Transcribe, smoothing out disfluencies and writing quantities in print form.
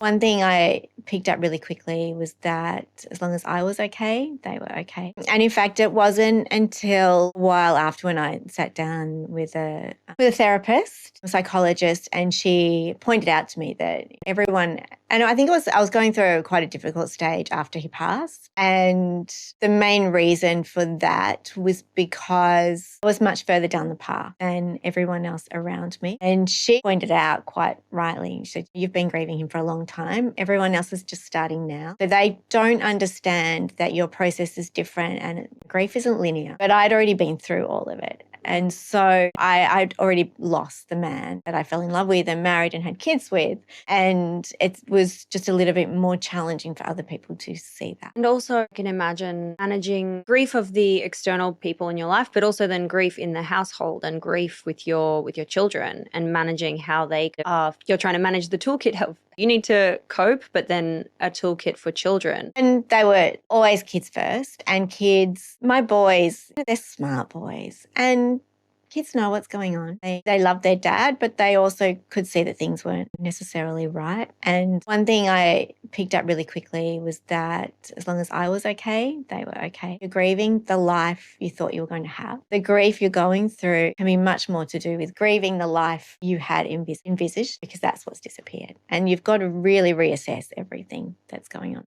One thing I picked up really quickly was that as long as I was okay, they were okay. And in fact, it wasn't until a while after when I sat down with a therapist, a psychologist, and she pointed out to me that everyone, and I think I was going through quite a difficult stage after he passed. And the main reason for that was because I was much further down the path than everyone else around me. And she pointed out quite rightly, she said, "You've been grieving him for a long time. Everyone else is just starting now. So they don't understand that your process is different and grief isn't linear." But I'd already been through all of it. And so I'd already lost the man that I fell in love with and married and had kids with. And it was just a little bit more challenging for other people to see that. And also, I can imagine managing grief of the external people in your life, but also then grief in the household and grief with your children, and managing how they are. You're trying to manage the toolkit of you need to cope, but then a toolkit for children. And they were always kids first. And kids, my boys, they're smart boys. And kids know what's going on. They love their dad, but they also could see that things weren't necessarily right. And one thing I picked up really quickly was that as long as I was okay, they were okay. You're grieving the life you thought you were going to have. The grief you're going through can be much more to do with grieving the life you had envisaged, because that's what's disappeared. And you've got to really reassess everything that's going on.